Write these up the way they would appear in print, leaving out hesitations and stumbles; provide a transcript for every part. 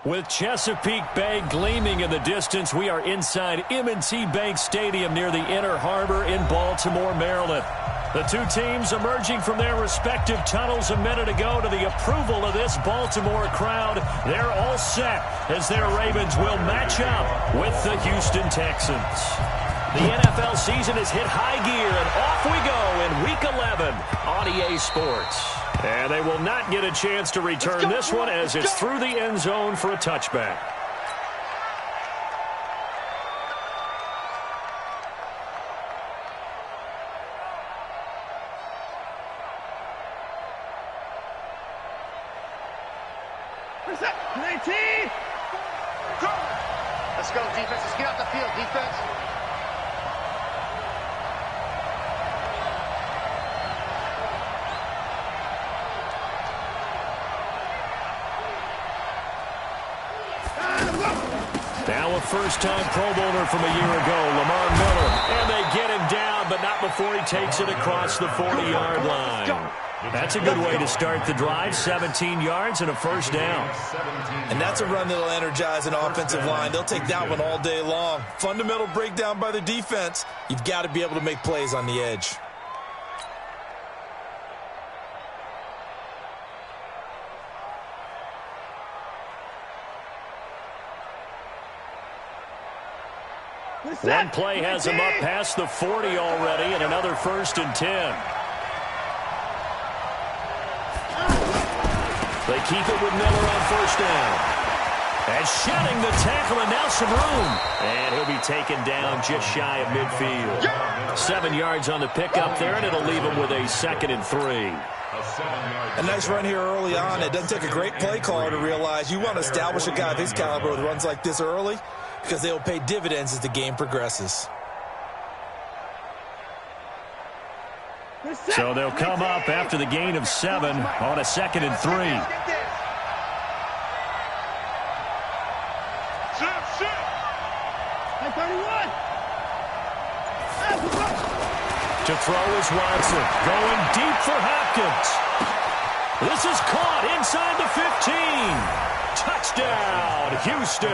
With Chesapeake Bay gleaming in the distance, we are inside M&T Bank Stadium near the Inner Harbor in Baltimore, Maryland. The two teams emerging from their respective tunnels a minute ago to the approval of this Baltimore crowd. They're all set as their Ravens will match up with the Houston Texans. The NFL season has hit high gear, and off we go in Week 11 on EA Sports. And they will not get a chance to return this one as it's through the end zone for a touchback. Let's go, defense. Let's get off the field, defense. Now a first-time Pro Bowler from a year ago, Lamar Miller. And they get him down, but not before he takes it across the 40-yard line. That's a good way to start the drive, 17 yards and a first down. And that's a run that'll energize an offensive line. They'll take that one all day long. Fundamental breakdown by the defense. You've got to be able to make plays on the edge. One play has him up past the 40 already, and another 1st and 10. They keep it with Miller on first down. And shedding the tackle, and now some room. And he'll be taken down just shy of midfield. 7 yards on the pickup there, and it'll leave him with a 2nd and 3. A nice run here early on. It doesn't take a great play caller to realize you want to establish a guy of his caliber with runs like this early, because they will pay dividends as the game progresses. So they'll come up after the gain of 7 on a 2nd and 3. To throw is Watson. Going deep for Hopkins. This is caught inside the 15. Touchdown, Houston.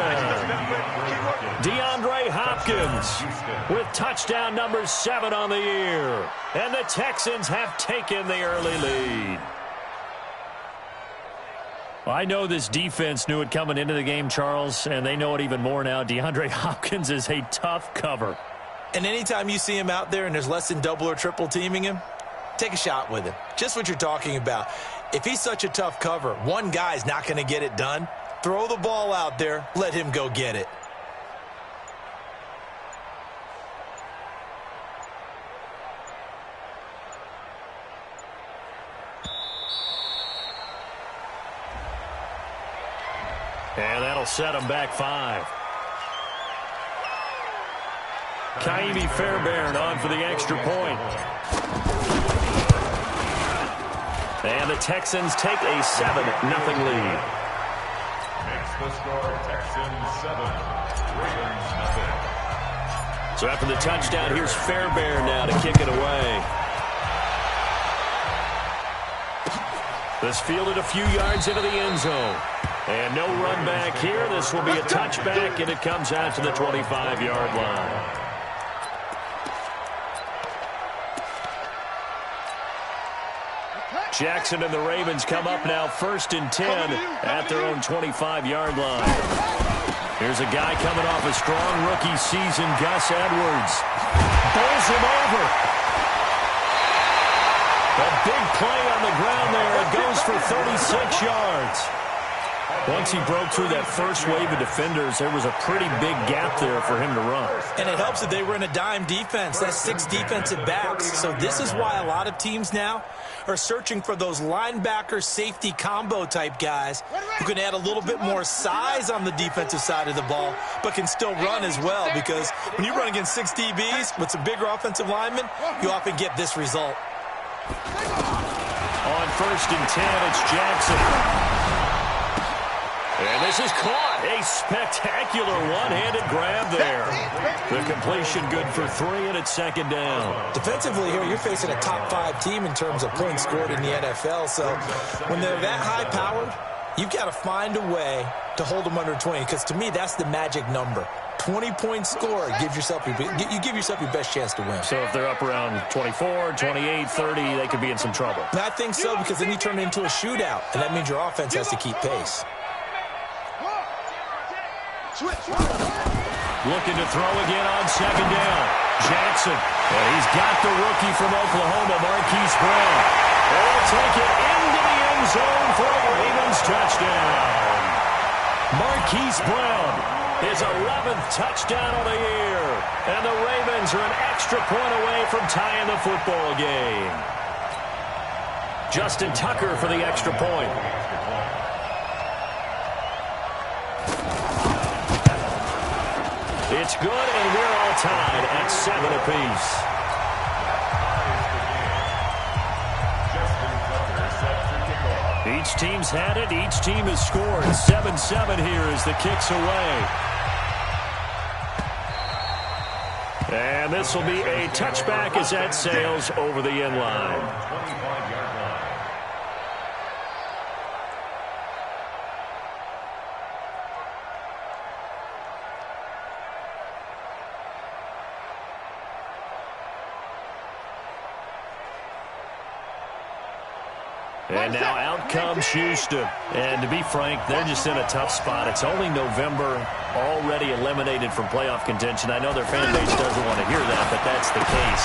DeAndre Hopkins with touchdown number 7 on the year. And the Texans have taken the early lead. Well, I know this defense knew it coming into the game, Charles, and they know it even more now. DeAndre Hopkins is a tough cover. And anytime you see him out there and there's less than double or triple teaming him, take a shot with him. Just what you're talking about. If he's such a tough cover, one guy's not going to get it done. Throw the ball out there. Let him go get it. And that'll set him back 5. Kaimi Fairbairn on for the extra point. And the Texans take a 7-0 lead. Makes the score Texans 7, Ravens nothing. So after the touchdown, here's Fairbairn now to kick it away. This fielded a few yards into the end zone. And no run back here. This will be a touchback, and it comes out to the 25-yard line. Jackson and the Ravens come up now 1st and 10 at their own 25-yard line. Here's a guy coming off a strong rookie season, Gus Edwards. Bowls him over. A big play on the ground there. It goes for 36 yards. Once he broke through that first wave of defenders, there was a pretty big gap there for him to run. And it helps that they were in a dime defense. That's 6 defensive backs. So this is why a lot of teams now are searching for those linebacker safety combo type guys who can add a little bit more size on the defensive side of the ball, but can still run as well, because when you run against 6 DBs with some bigger offensive linemen, you often get this result. On 1st and 10, it's Jackson. And this is caught. A spectacular one-handed grab there. The completion good for 3, and it's 2nd down. Defensively here, you're facing a top 5 team in terms of points scored in the NFL. So when they're that high-powered, You've got to find a way to hold them under 20, because to me, that's the magic number. 20-point score, you give yourself your best chance to win. So if they're up around 24, 28, 30, they could be in some trouble. And I think so, because then you turn it into a shootout, and that means your offense has to keep pace. Looking to throw again on second down. Jackson. And he's got the rookie from Oklahoma, Marquise Brown. They'll take it into the end zone for a Ravens touchdown. Marquise Brown, his 11th touchdown of the year. And the Ravens are an extra point away from tying the football game. Justin Tucker for the extra point. It's good, and we're all tied at 7 apiece. Each team's had it. Each team has scored. 7-7 here as the kick's away. And this will be a touchback as that sails over the end line. And now out comes Houston. And to be frank, they're just in a tough spot. It's only November, already eliminated from playoff contention. I know their fan base doesn't want to hear that, but that's the case.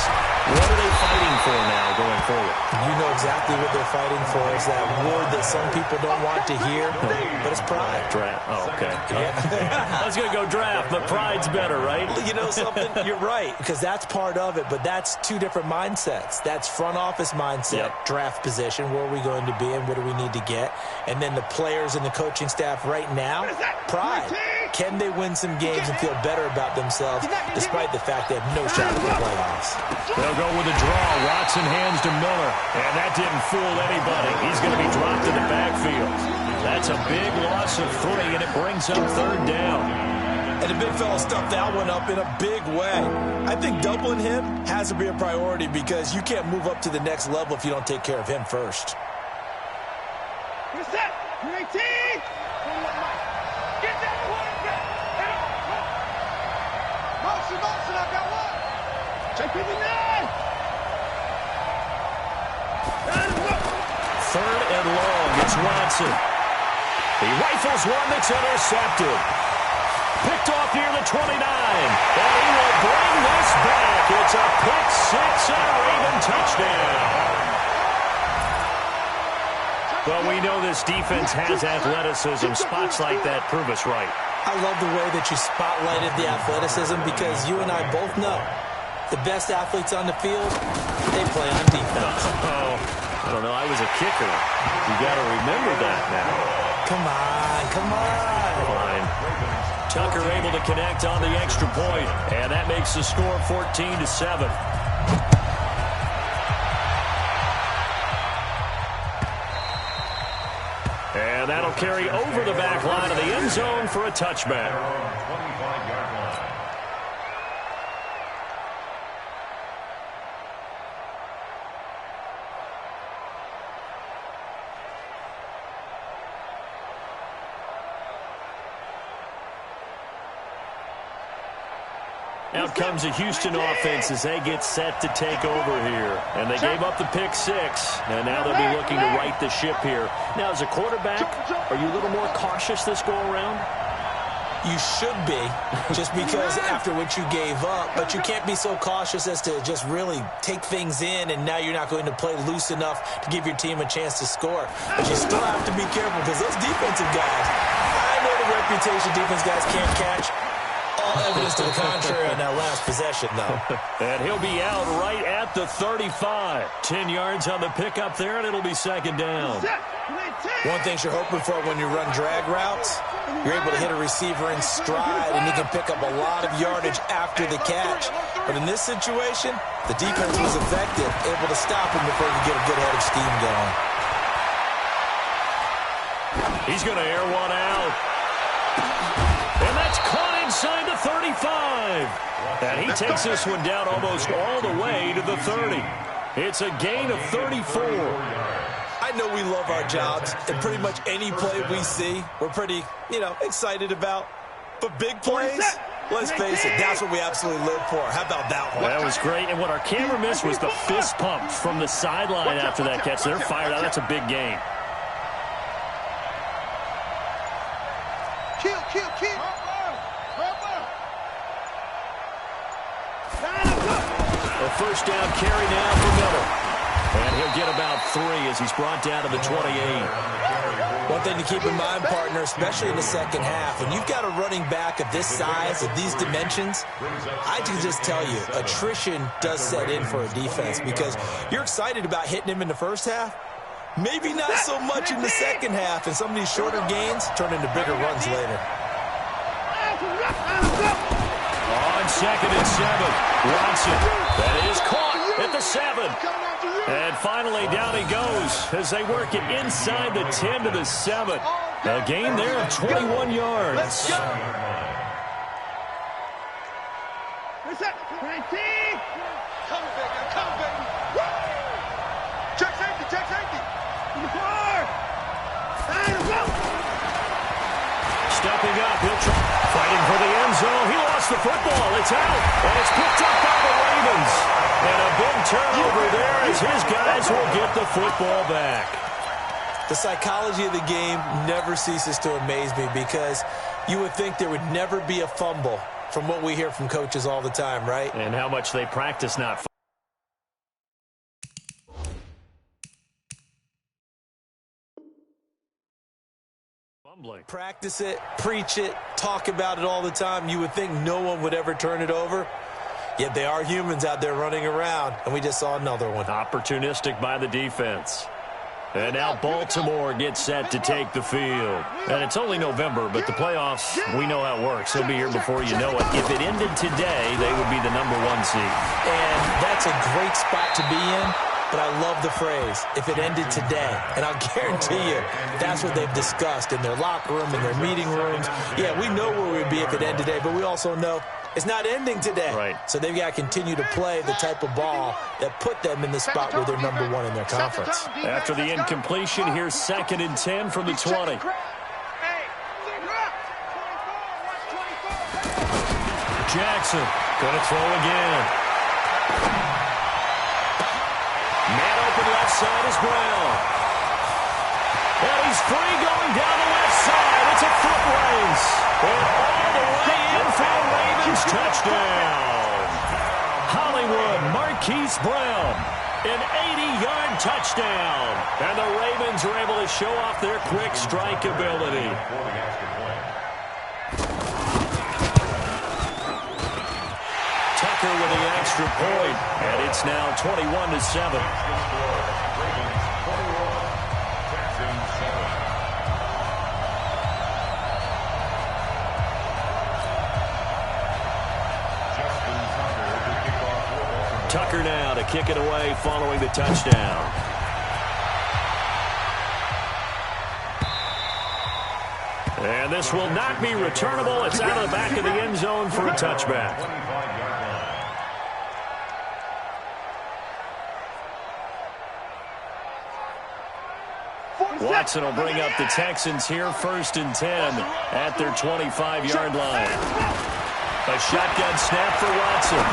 What are they fighting for now going forward? You know exactly what they're fighting for. Is that word that some people don't want to hear, but it's pride. Draft. Oh, okay. Yeah. I was going to go draft, but pride's better, right? You know something? You're right, because that's part of it, but that's two different mindsets. That's front office mindset, draft position, where are we going to be and what do we need to get? And then the players and the coaching staff right now, pride. Can they win some games and feel better about themselves despite the fact they have no shot at the playoffs? They'll go with a draw. Watson hands to Miller, and that didn't fool anybody. He's going to be dropped in the backfield. That's a big loss of 3, and it brings up 3rd down. And the big fella stuffed that one up in a big way. I think doubling him has to be a priority because you can't move up to the next level if you don't take care of him first. What's that? You 18? Get that quarterback! Motion, I got one! Check in the 9! 3rd and long, it's Watson. He rifles one that's intercepted. Picked off near the 29. And he will bring this back. It's a pick 6 and a Raven touchdown. Well, we know this defense has athleticism. Spots like that prove us right. I love the way that you spotlighted the athleticism because you and I both know the best athletes on the field, they play on defense. Oh, I don't know. I was a kicker. You got to remember that now. Come on. Fine. Tucker able to connect on the extra point, and that makes the score 14-7. And that'll carry over the back line of the end zone for a touchback. Out comes the Houston offense as they get set to take over here. And they gave up the pick 6, and now they'll be looking to right the ship here. Now, as a quarterback, are you a little more cautious this go-around? You should be, just because after what you gave up, but you can't be so cautious as to just really take things in, and now you're not going to play loose enough to give your team a chance to score. But you still have to be careful because those defensive guys, I know the reputation defense guys can't catch. All evidence to the contrary on that last possession, though. And he'll be out right at the 35. 10 yards on the pickup there, and it'll be 2nd down. One thing you're hoping for when you run drag routes, you're able to hit a receiver in stride, and he can pick up a lot of yardage after the catch. But in this situation, the defense was effective, able to stop him before he could get a good head of steam going. He's going to air one out. And that's caught inside the 35. And he takes this one down almost all the way to the 30. It's a gain of 34. I I know we love our jobs, and pretty much any play we see, we're pretty, excited about. But big plays, let's face it, that's what we absolutely live for. How about that one? That was great, and what our camera missed was the fist pump from the sideline after that catch. They're fired out. That's a big gain. Kill. A first down carry now for Miller. And he'll get about 3 as he's brought down to the 28. One thing to keep in mind, partner, especially in the second half, when you've got a running back of this size, of these dimensions, I can just tell you, attrition does set in for a defense because you're excited about hitting him in the first half. Maybe not so much in the second half, and some of these shorter gains turn into bigger runs later. On 2nd and 7, Watson. That is caught at the 7. And finally, down he goes as they work it inside the 10 to the 7. A gain there of 21 yards. Come, baby. Check safety. Stepping up, he'll try. Fighting for the end zone. He lost the football. It's out. And it's picked up by the Ravens. And a big turnover there as his guys will get the football back. The psychology of the game never ceases to amaze me because you would think there would never be a fumble from what we hear from coaches all the time, right? And how much they practice not fumbling. Practice it, preach it, talk about it all the time. You would think no one would ever turn it over. Yet they are humans out there running around, and we just saw another one. Opportunistic by the defense. And now Baltimore gets set to take the field. And it's only November, but the playoffs, we know how it works. They'll be here before you know it. If it ended today, they would be the #1 seed. And that's a great spot to be in. But I love the phrase, if it ended today. And I'll guarantee you, that's what they've discussed in their locker room, in their meeting rooms. Yeah, we know where we'd be if it ended today, but we also know it's not ending today. Right. So they've got to continue to play the type of ball that put them in the spot where they're #1 in their conference. After the incompletion, here's 2nd and 10 from the 20. Jackson going to throw again. Man open left side is Brown. And he's free going down the left side. It's a foot race. And all the way in for a Ravens touchdown. Hollywood Marquise Brown. An 80-yard touchdown. And the Ravens are able to show off their quick strike ability. Tucker with the extra point, and it's now 21-7. Tucker now to kick it away following the touchdown. And this will not be returnable. It's out of the back of the end zone for a touchback. Watson will bring up the Texans here 1st and 10 at their 25-yard line. A shotgun snap for Watson.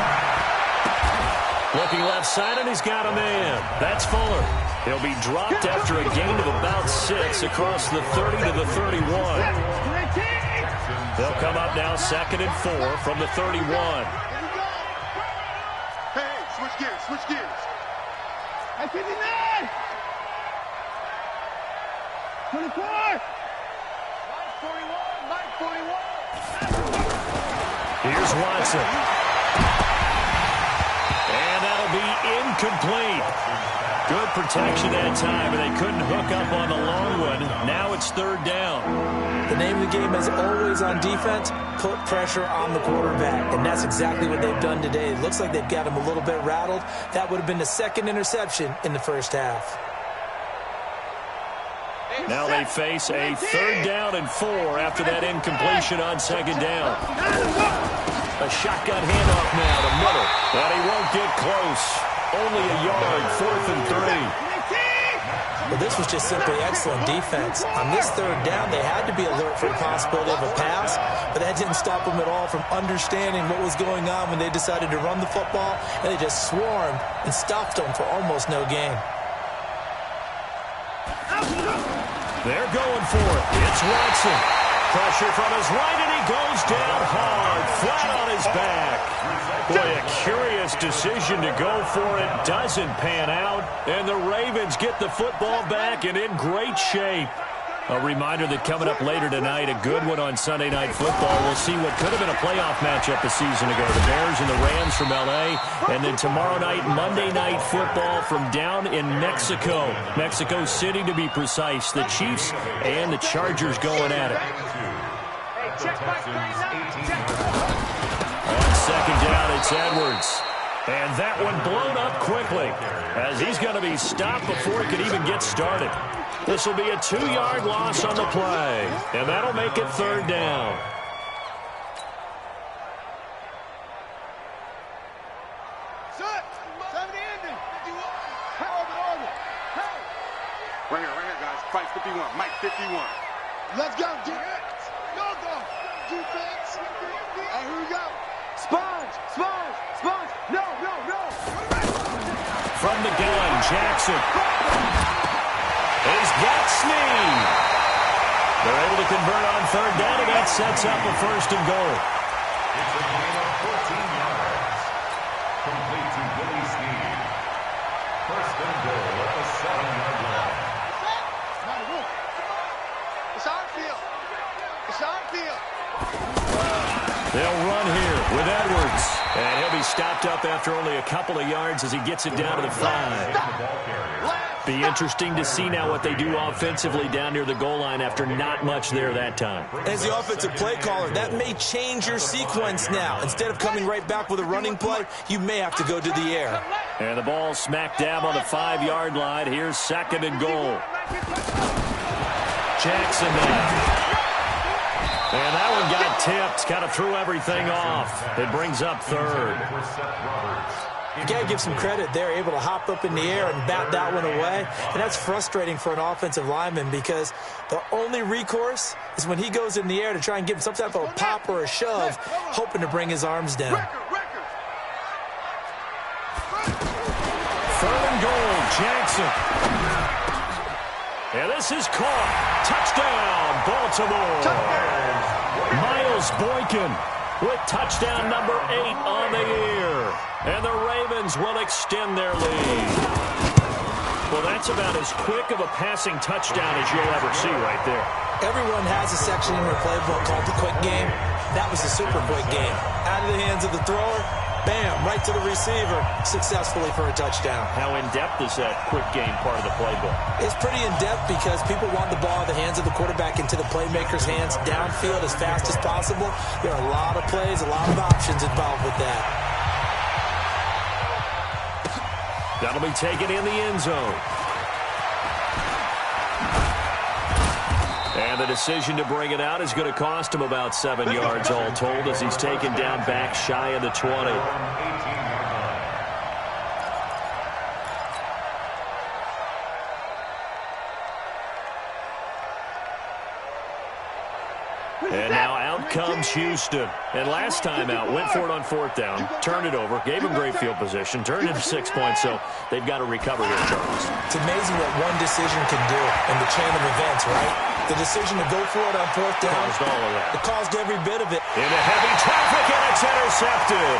Looking left side, and he's got a man. That's Fuller. He'll be dropped after a gain of about 6 across the 30 to the 31. They'll come up now 2nd and 4 from the 31. Hey, switch gears. At 59. 24. Mike 41. Here's Watson. And that'll be incomplete. Good protection that time, and they couldn't hook up on the long one. Now it's 3rd down. The name of the game is always on defense, put pressure on the quarterback. And that's exactly what they've done today. It looks like they've got him a little bit rattled. That would have been the 2nd interception in the first half. Now they face a 3rd down and 4 after that incompletion on 2nd down. A shotgun handoff now to Miller. But he won't get close. Only a yard, 4th and 3. But this was just simply excellent defense. On this third down, they had to be alert for the possibility of a pass, but that didn't stop them at all from understanding what was going on when they decided to run the football, and they just swarmed and stopped them for almost no gain. They're going for it. It's Watson. Pressure from his right, and he goes down hard, flat on his back. Boy, a curious decision to go for it. Doesn't pan out, and the Ravens get the football back and in great shape. A reminder that coming up later tonight, a good one on Sunday Night Football. We'll see what could have been a playoff matchup a season ago. The Bears and the Rams from L.A. And then tomorrow night, Monday Night Football from down in Mexico. Mexico City, to be precise. The Chiefs and the Chargers going at it. On second down, it's Edwards. And that one blown up quickly, as he's going to be stopped before he could even get started. This will be a 2-yard loss on the play, and that'll make it third down. Right here, guys. Fight 51. Mike 51. Let's go, defense. Go. Defense. Hey, here we go. Sponge. No. From the gun, Jackson. He's got Snead. They're able to convert on third down, and that sets up a first and goal. It's a gain of 14 yards. Complete to Willie Snead. First and goal at the 7-yard line. It's our field. They'll run here with Edwards. And he'll be stopped up after only a couple of yards as he gets it down to the 5. Be interesting to see now what they do offensively down near the goal line after not much there that time. As the offensive play caller, that may change your sequence now. Instead of coming right back with a running play, you may have to go to the air. And the ball smack dab on the 5-yard line. Here's second and goal. Jackson now. And that one got tipped, kind of threw everything off. It brings up third. You got to give some credit. They're able to hop up in the air and bat that one away. And that's frustrating for an offensive lineman because the only recourse is when he goes in the air to try and give him some type of a pop or a shove, hoping to bring his arms down. Third and goal, Jackson. And this is caught. Touchdown, Baltimore. Miles Boykin with touchdown number 8 on the year. And the Ravens will extend their lead. Well, that's about as quick of a passing touchdown as you'll ever see right there. Everyone has a section in their playbook called the quick game. That was the super quick game. Out of the hands of the thrower, bam, right to the receiver, successfully for a touchdown. How in-depth is that quick game part of the playbook? It's pretty in-depth because people want the ball in the hands of the quarterback into the playmaker's hands downfield as fast as possible. There are a lot of plays, a lot of options involved with that. That'll be taken in the end zone. And the decision to bring it out is going to cost him about 7 yards all told as he's taken down back shy of the 20. And now out comes Houston. And last time out, went for it on fourth down, turned it over, gave him great field position, turned it to 6 points, so they've got to recover here, Charles. It's amazing what one decision can do in the chain of events, right? The decision to go for it on fourth down. Caused all of that. It caused every bit of it. Into heavy traffic, and it's intercepted.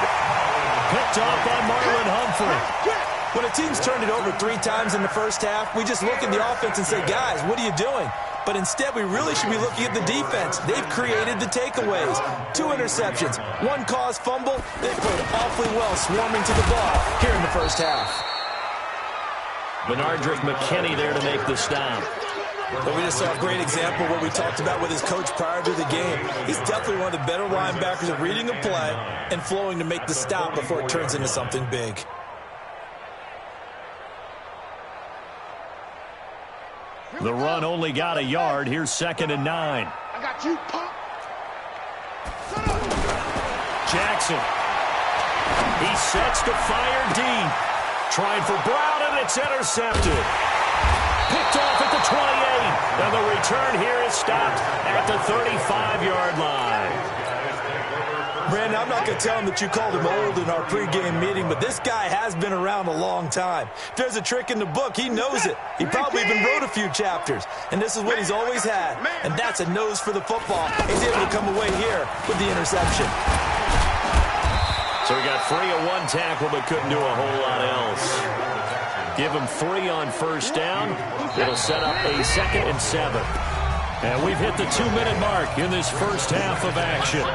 Picked off by Marlon Humphrey. When a team's turned it over 3 times in the first half, we just look at the offense and say, guys, what are you doing? But instead, we really should be looking at the defense. They've created the takeaways. 2 interceptions, 1 caused fumble. They played awfully well swarming to the ball here in the first half. Benardrick McKinney there to make the stop. But we just saw a great example of what we talked about with his coach prior to the game. He's definitely one of the better linebackers at reading a play and flowing to make the stop before it turns into something big. The run only got a yard. Here's 2nd and 9. I got you, punk. Jackson. He sets to fire deep. Trying for Brown, and it's intercepted. Picked picked off at the 28. And the return here is stopped at the 35-yard line. Brandon, I'm not going to tell him that you called him old in our pregame meeting, but this guy has been around a long time. If there's a trick in the book, he knows it. He probably even wrote a few chapters. And this is what he's always had. And that's a nose for the football. He's able to come away here with the interception. So we got 3 on one tackle, but couldn't do a whole lot else. Give him 3 on first down. It'll set up a 2nd and 7. And we've hit the 2-minute mark in this first half of action.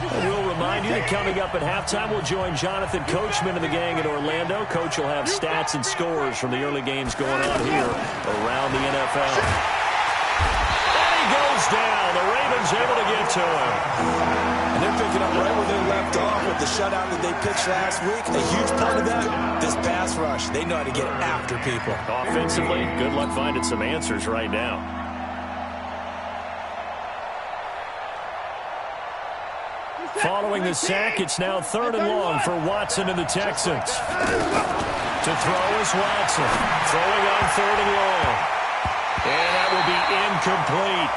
And we'll remind you that coming up at halftime, we'll join Jonathan Coachman and the gang in Orlando. Coach will have stats and scores from the early games going on here around the NFL. And he goes down. The Ravens able to get to him. And they're picking up right where they left off with the shutout that they pitched last week. A huge part of that, this pass rush. They know how to get after people. Offensively, good luck finding some answers right now. Following the sack, it's now 3rd and long for Watson and the Texans. To throw is Watson. Throwing on 3rd and long. And that will be incomplete.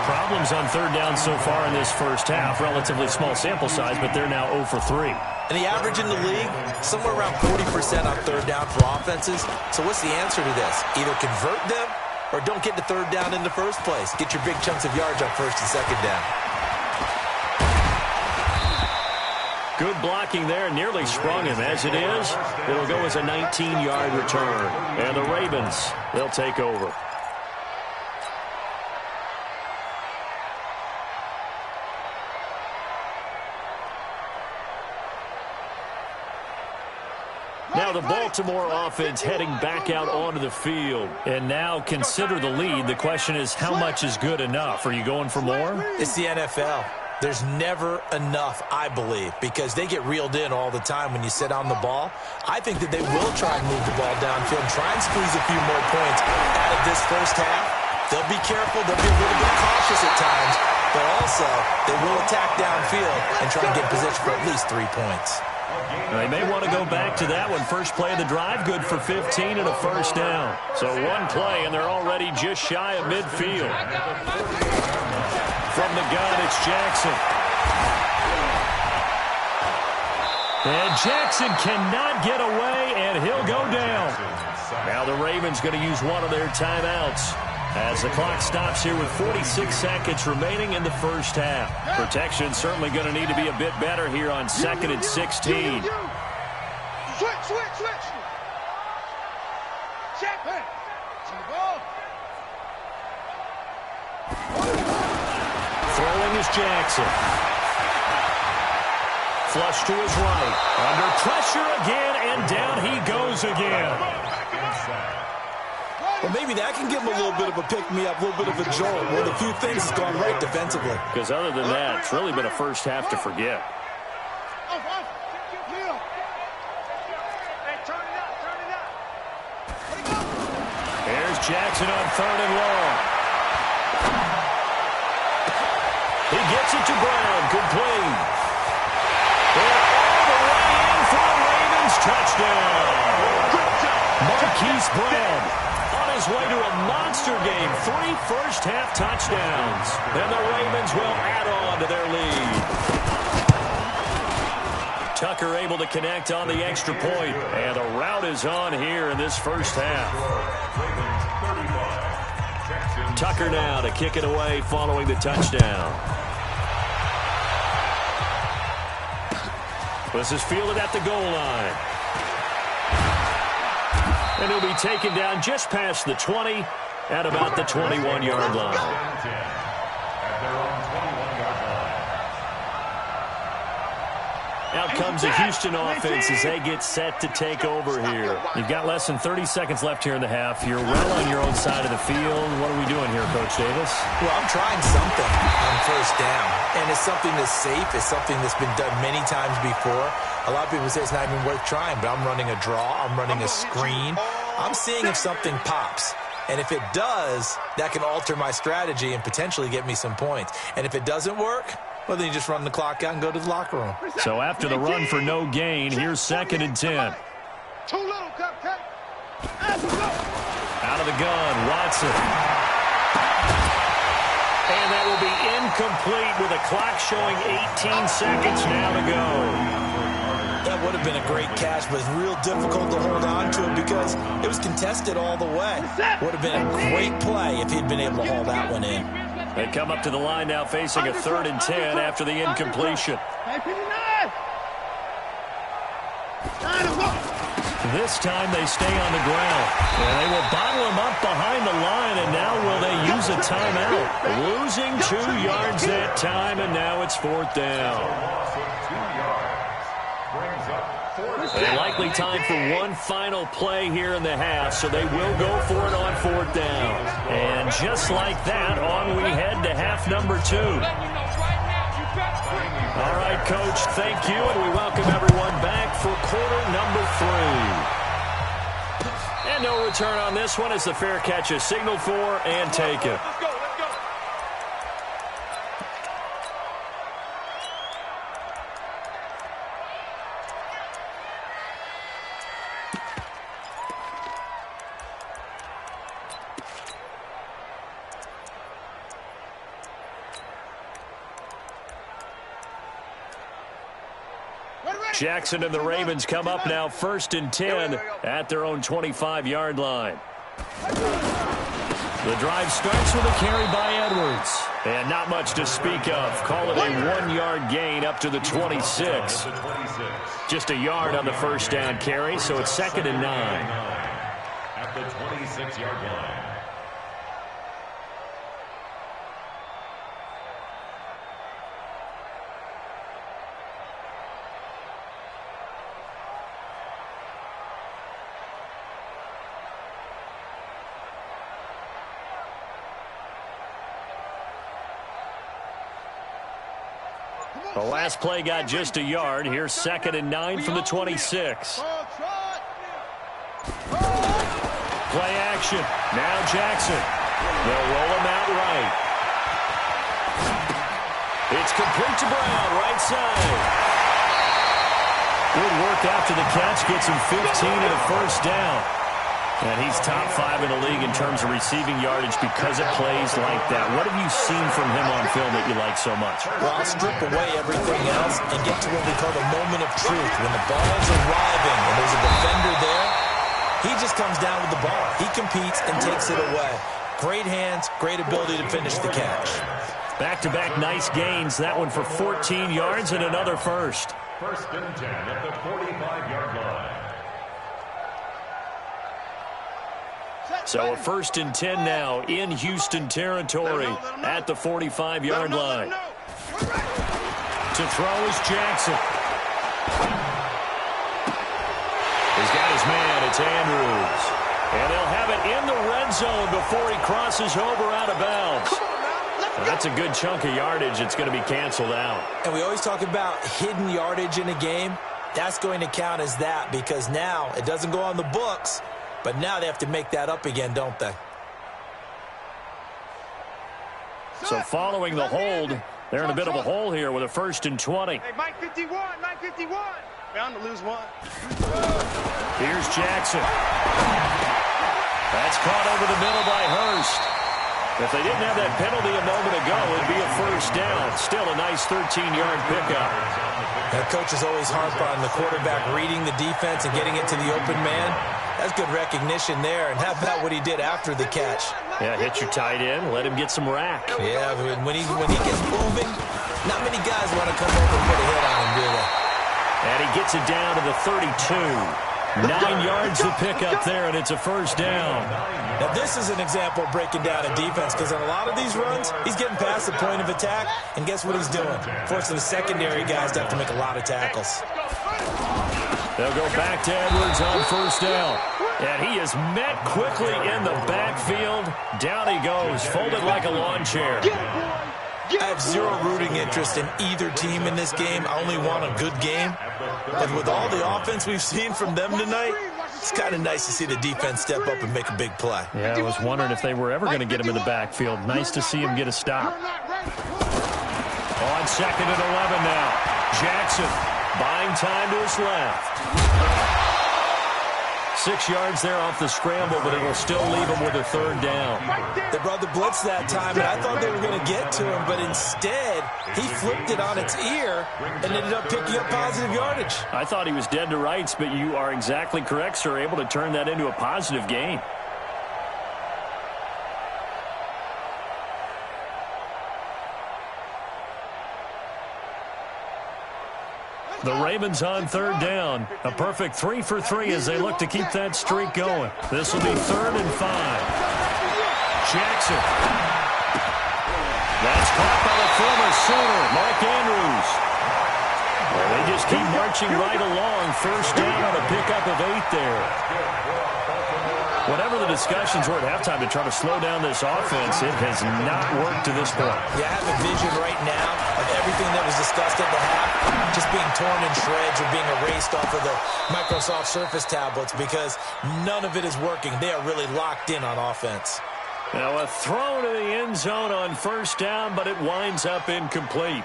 Problems on 3rd down so far in this first half. Relatively small sample size, but they're now 0 for 3. And the average in the league, somewhere around 40% on 3rd down for offenses. So what's the answer to this? Either convert them or don't get to 3rd down in the first place. Get your big chunks of yards on 1st and 2nd down. Good blocking there, nearly sprung him. As it is, it'll go as a 19-yard return. And the Ravens, they'll take over. Now the Baltimore offense heading back out onto the field. And now consider the lead. The question is, how much is good enough? Are you going for more? It's the NFL. There's never enough, I believe, because they get reeled in all the time when you sit on the ball. I think that they will try and move the ball downfield and try and squeeze a few more points out of this first half. They'll be careful. They'll be a little bit cautious at times, but also they will attack downfield and try and get position for at least 3 points. They may want to go back to that one. First play of the drive, good for 15 and a first down. So one play, and they're already just shy of midfield. From the gun, it's Jackson. And Jackson cannot get away, and he'll go down. Now the Ravens going to use one of their timeouts as the clock stops here with 46 seconds remaining in the first half. Protection certainly going to need to be a bit better here on 2nd and 16. Switch. Check. Throwing is Jackson. Flush to his right. Under pressure again, and down he goes again. Well, maybe that can give him a little bit of a pick-me-up, a little bit of a jolt. Well, the few things has gone right defensively. Because other than that, it's really been a first half to forget. There's Jackson on 3rd and long. He gets it to Brown, complete. And all the way in for a Ravens touchdown. Marquise Brown on his way to a monster game. 3 first-half touchdowns. And the Ravens will add on to their lead. Tucker able to connect on the extra point. And the route is on here in this first half. Tucker now to kick it away following the touchdown. This is fielded at the goal line. And he'll be taken down just past the 20 at about the 21-yard line. Out comes the Houston offense as they get set to take over here. You've got less than 30 seconds left here in the half. You're well on your own side of the field. What are we doing here, Coach Davis? Well, I'm trying something on first down. And it's something that's safe. It's something that's been done many times before. A lot of people say it's not even worth trying, but I'm running a draw. I'm running a screen. I'm seeing if something pops. And if it does, that can alter my strategy and potentially get me some points. And if it doesn't work, Well, then you just run the clock out and go to the locker room. So after the run for no gain, here's 2nd and 10. Too little, cupcake. Out of the gun, Watson. And that will be incomplete with a clock showing 18 seconds now to go. That would have been a great catch, but it's real difficult to hold on to it because it was contested all the way. Would have been a great play if he'd been able to haul that one in. They come up to the line now facing a 3rd and 10 after the incompletion. This time they stay on the ground. And they will bottle him up behind the line, and now will they use a timeout? Losing 2 yards that time, and now it's 4th down. And likely time for one final play here in the half, so they will go for it on 4th down. And just like that, on we head to half number 2. All right, Coach, thank you, and we welcome everyone back for quarter number 3. And no return on this one as the fair catch is signaled for and taken. Jackson and the Ravens come up now 1st and 10 at their own 25-yard line. The drive starts with a carry by Edwards. And not much to speak of. Call it a 1-yard gain up to the 26. Just a yard on the first down carry, so it's 2nd and 9. At the 26-yard line. The last play got just a yard. Here's 2nd and 9 from the 26. Play action. Now Jackson. They'll roll him out right. It's complete to Brown, right side. Good work after the catch. Gets him 15 and a first down. And he's top 5 in the league in terms of receiving yardage because it plays like that. What have you seen from him on film that you like so much? Well, I'll strip away everything else and get to what we call the moment of truth. When the ball's arriving and there's a defender there, he just comes down with the ball. He competes and takes it away. Great hands, great ability to finish the catch. Back-to-back nice gains. That one for 14 yards and another first. 1st and 10 at the 45-yard line. So a 1st and 10 now in Houston territory at the 45-yard line. To throw is Jackson. He's got his man. It's Andrews. And they'll have it in the red zone before he crosses over out of bounds. That's a good chunk of yardage. It's going to be canceled out. And we always talk about hidden yardage in a game. That's going to count as that because now it doesn't go on the books. But now they have to make that up again, don't they? So following the hold, they're in a bit of a hole here with a 1st and 20. Hey, Mike 51, Mike 51. Bound to lose one. Here's Jackson. That's caught over the middle by Hurst. If they didn't have that penalty a moment ago, it'd be a first down. Still a nice 13-yard pickup. That coach is always harp on the quarterback reading the defense and getting it to the open man. That's good recognition there. And how about what he did after the catch? Yeah, hit your tight end, let him get some rack. Yeah, when he gets moving, not many guys want to come over and put a hit on him, do they? And he gets it down to the 32. 9 yards to pick up there, and it's a first down. Now, this is an example of breaking down a defense because on a lot of these runs, he's getting past the point of attack, and guess what he's doing? Forcing the secondary guys to have to make a lot of tackles. They'll go back to Edwards on first down. And he is met quickly in the backfield. Down he goes, folded like a lawn chair. I have zero rooting interest in either team in this game. I only want a good game. But with all the offense we've seen from them tonight, it's kind of nice to see the defense step up and make a big play. Yeah, I was wondering if they were ever going to get him in the backfield. Nice to see him get a stop. On 2nd and 11 now. Jackson buying time to his left. 6 yards there off the scramble, but it'll still leave him with a 3rd down. They brought the blitz that time, and I thought they were going to get to him, but instead, he flipped it on its ear and ended up picking up positive yardage. I thought he was dead to rights, but you are exactly correct, sir. Able to turn that into a positive gain. The Ravens on 3rd down. A perfect 3 for 3 as they look to keep that streak going. This will be 3rd and 5. Jackson. That's caught by the former Sooner, Mark Andrews. Well, they just keep marching right along. 1st down on a pickup of 8 there. Whatever the discussions were at halftime to try to slow down this offense, it has not worked to this point. Yeah, I have a vision right now of everything that was discussed at the half just being torn in shreds or being erased off of the Microsoft Surface tablets because none of it is working. They are really locked in on offense. Now a throw to the end zone on 1st down, but it winds up incomplete.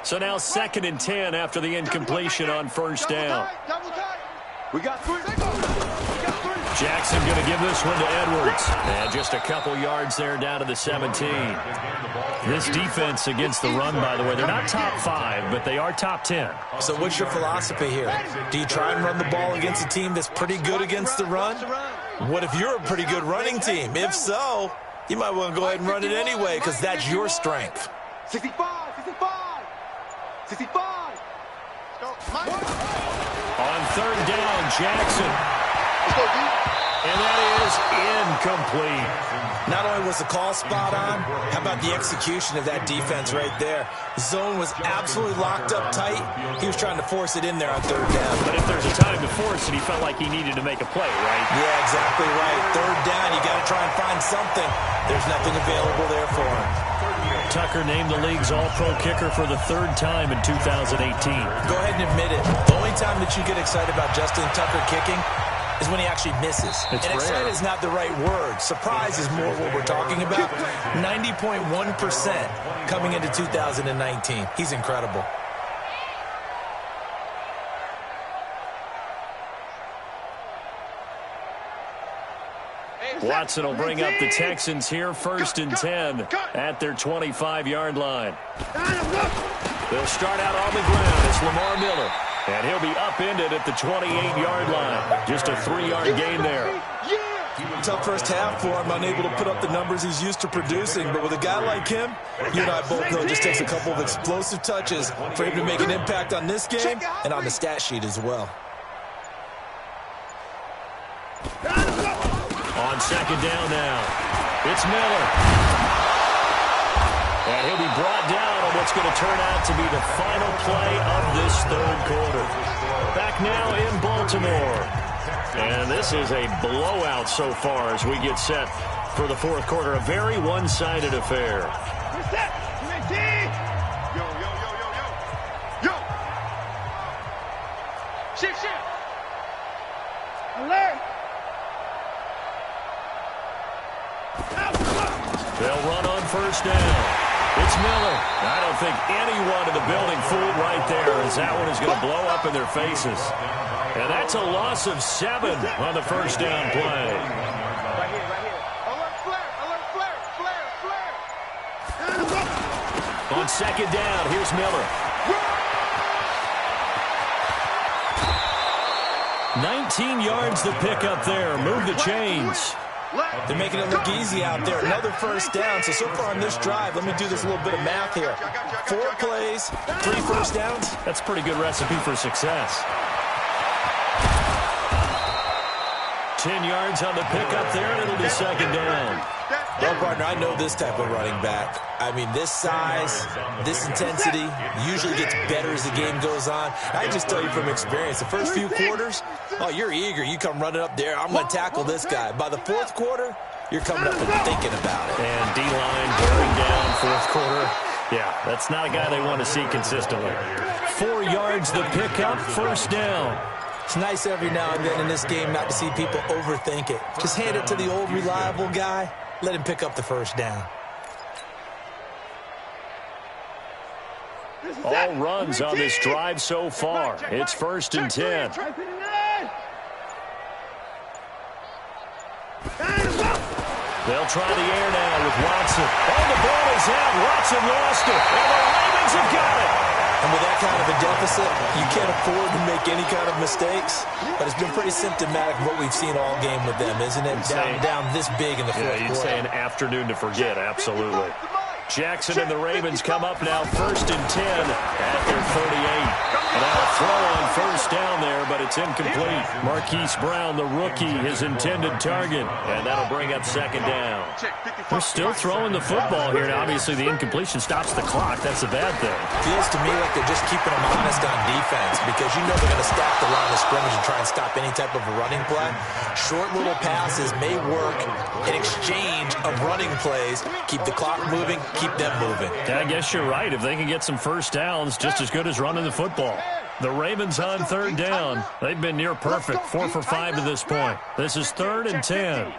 So now 2nd and 10 after the incompletion on 1st down. We got 3. Jackson going to give this one to Edwards. And just a couple yards there down to the 17. This defense against the run, by the way, they're not top 5, but they are top 10. So what's your philosophy here? Do you try and run the ball against a team that's pretty good against the run? What if you're a pretty good running team? If so, you might want to go ahead and run it anyway because that's your strength. 65. 65. On 3rd down, Jackson. And that is incomplete. Not only was the call spot on, how about the execution of that defense right there? Zone was absolutely locked up tight. He was trying to force it in there on 3rd down. But if there's a time to force it, he felt like he needed to make a play, right? Yeah, exactly right. 3rd down, you got to try and find something. There's nothing available there for him. Tucker named the league's all-pro kicker for the 3rd time in 2018. Go ahead and admit it. The only time that you get excited about Justin Tucker kicking is when he actually misses. It's and rare. excited is not the right word. Surprise is more what we're talking about. 90.1% coming into 2019. He's incredible. Watson will bring up the Texans here, 1st and 10 at their 25-yard line. They'll start out on the ground. It's Lamar Miller, and he'll be upended at the 28-yard line. Just a 3-yard gain there. Tough first half for him, unable to put up the numbers he's used to producing. But with a guy like him, you and I both know it just takes a couple of explosive touches for him to make an impact on this game and on the stat sheet as well. On 2nd down now, it's Miller. And he'll be brought down on what's going to turn out to be the final play of this 3rd quarter. Back now in Baltimore. And this is a blowout so far as we get set for the 4th quarter. A very one-sided affair. Yo. Shift. Alert. They'll run on 1st down. It's Miller. I don't think anyone in the building fooled right there as that one is going to blow up in their faces. And that's a loss of 7 on the 1st down play. Right here. Alert flare. On 2nd down, here's Miller. 19 yards to pick up there. Move the chains. They're making it look easy out there. Another 1st down. So far on this drive, let me do this little bit of math here. 4 plays, 3 1st downs. That's a pretty good recipe for success. 10 yards on the pickup there, and it'll be 2nd down. Well, partner, I know this type of running back. I mean, this size, this intensity usually gets better as the game goes on. I just tell you from experience, the first few quarters, oh, you're eager. You come running up there. I'm going to tackle this guy. By the 4th quarter, you're coming up and thinking about it. And D-line bearing down 4th quarter. Yeah, that's not a guy they want to see consistently. 4 yards the pickup, first down. It's nice every now and then in this game not to see people overthink it. Just hand it to the old reliable guy. Let him pick up the first down. All runs on this drive so far. It's 1st and 10. They'll try the air now with Watson. Oh, the ball is out. Watson lost it. And the Ravens have got it. And with that kind of a deficit, you can't afford to make any kind of mistakes. But it's been pretty symptomatic of what we've seen all game with them, isn't it? Down this big in the fourth quarter. You'd say an afternoon to forget, absolutely. Jackson and the Ravens come up now 1st and 10 at their 38. And now a throw on first down there, but it's incomplete. Marquise Brown, the rookie, his intended target. And that'll bring up 2nd down. They're still throwing the football here. Now, obviously, the incompletion stops the clock. That's a bad thing. Feels to me like they're just keeping them honest on defense because you know they're going to stack the line of scrimmage and try and stop any type of a running play. Short little passes may work in exchange of running plays. Keep the clock moving, keep them moving. Yeah, I guess you're right. If they can get some first downs, just as good as running the football. The Ravens on 3rd down. They've been near perfect, 4 for 5 to this point. This is 3rd and 10.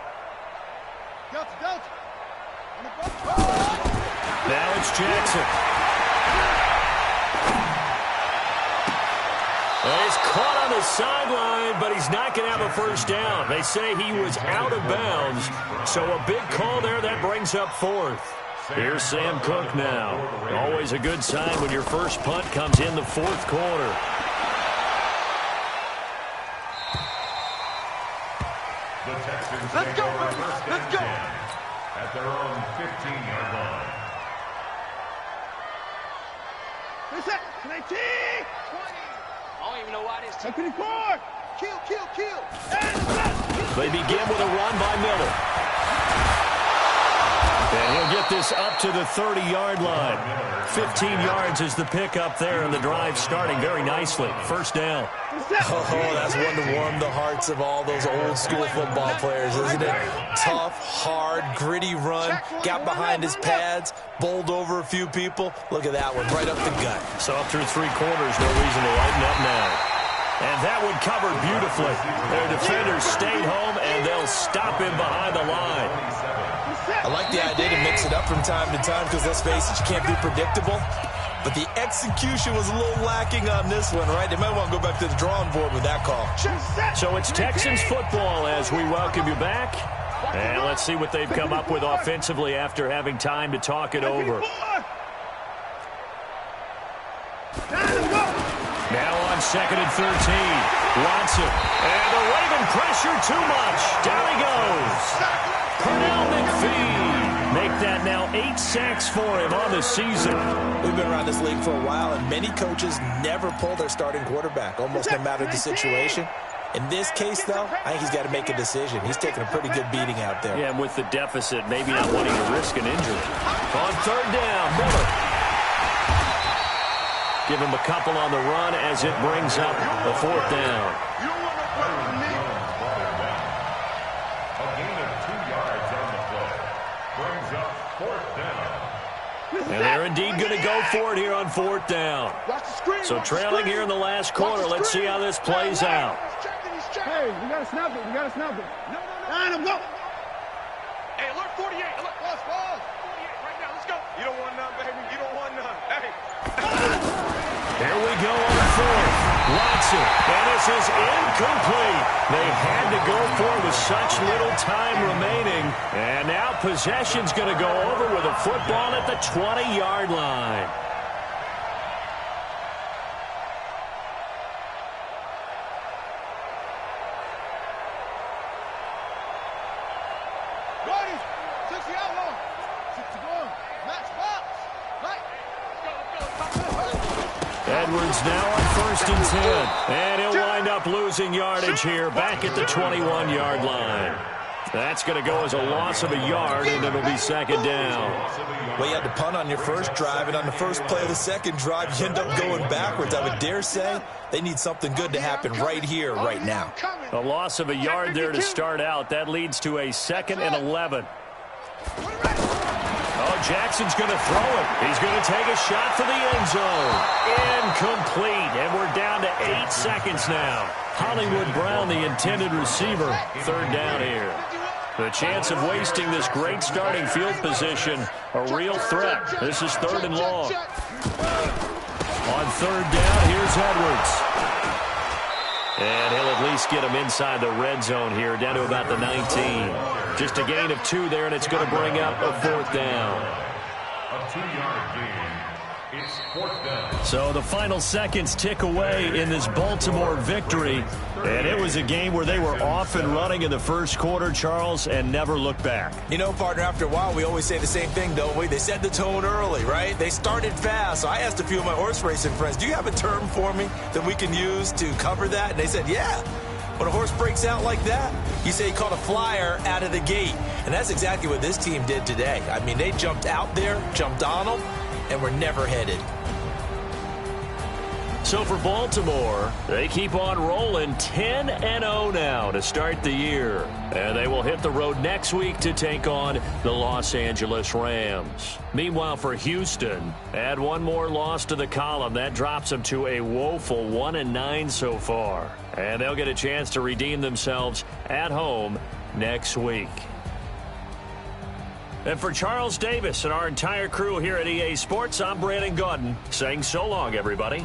Now it's Jackson. He's caught on the sideline, but he's not going to have a first down. They say he was out of bounds, so a big call there. That brings up 4th. Here's Sam Cook now. Always a good sign when your first punt comes in the 4th quarter. The Texans take over first and 10 at their own 15-yard line. I don't even know why this team. Kill. They begin with a run by Miller. And he'll get this up to the 30-yard line. 15 yards is the pickup there, and the drive starting very nicely. First down. Oh, that's one to warm the hearts of all those old-school football players, isn't it? Tough, hard, gritty run. Got behind his pads, bowled over a few people. Look at that one, right up the gut. So up through 3 quarters, no reason to lighten up now. And that one covered beautifully. Their defenders stayed home, and they'll stop him behind the line. I like the idea to mix it up from time to time because, let's face it, you can't be predictable. But the execution was a little lacking on this one, right? They might want to go back to the drawing board with that call. So it's Texans football as we welcome you back. And let's see what they've come up with offensively after having time to talk it over. Now on 2nd and 13. Watson. And the Raven pressure too much. Down he goes. Pernell McPhee. Make that now 8 sacks for him on the season. We've been around this league for a while, and many coaches never pull their starting quarterback, almost no matter the situation. In this case, though, I think he's got to make a decision. He's taking a pretty good beating out there. Yeah, and with the deficit, maybe not wanting to risk an injury. On 3rd down, Miller. Give him a couple on the run as it brings up the 4th down. A gain of 2 yards on the play. Brings up 4th down. And they're indeed going to go for it here on 4th down. So trailing here in the last quarter. Let's see how this plays out. Hey, we got to snap it. No. Line him, go. Hey, alert 48. Alert, pause. 48 right now. Let's go. You don't want none, baby. You don't want none. Hey. Here we go on 4th. Watson. And this is incomplete. They had to go for it with such little time remaining. And now possession's going to go over with a football at the 20-yard line. Edwards now on 1st and 10. And he'll wind up losing yardage here back at the 21-yard line. That's going to go as a loss of a yard, and it'll be 2nd down. Well, you had to punt on your first drive, and on the first play of the second drive, you end up going backwards. I would dare say they need something good to happen right here, right now. A loss of a yard there to start out. That leads to a 2nd and 11. Oh, Jackson's going to throw it. He's going to take a shot for the end zone. Incomplete, and we're down to 8 seconds now. Hollywood Brown, the intended receiver, third down here. The chance of wasting this great starting field position, a real threat. This is 3rd and long. On 3rd down, here's Edwards. And he'll at least get him inside the red zone here, down to about the 19. Just a gain of 2 there, and it's going to bring up a 4th down. A 2-yard gain. It's 4th down. So the final seconds tick away in this Baltimore victory. And it was a game where they were off and running in the first quarter, Charles, and never looked back. You know, partner, after a while, we always say the same thing, don't we? They set the tone early, right? They started fast. So I asked a few of my horse racing friends, do you have a term for me that we can use to cover that? And they said, yeah. When a horse breaks out like that, you say he caught a flyer out of the gate. And that's exactly what this team did today. I mean, they jumped out there, jumped on them, and were never headed. So for Baltimore, they keep on rolling 10-0 now to start the year. And they will hit the road next week to take on the Los Angeles Rams. Meanwhile, for Houston, add one more loss to the column. That drops them to a woeful 1-9 so far. And they'll get a chance to redeem themselves at home next week. And for Charles Davis and our entire crew here at EA Sports, I'm Brandon Gaudin saying so long, everybody.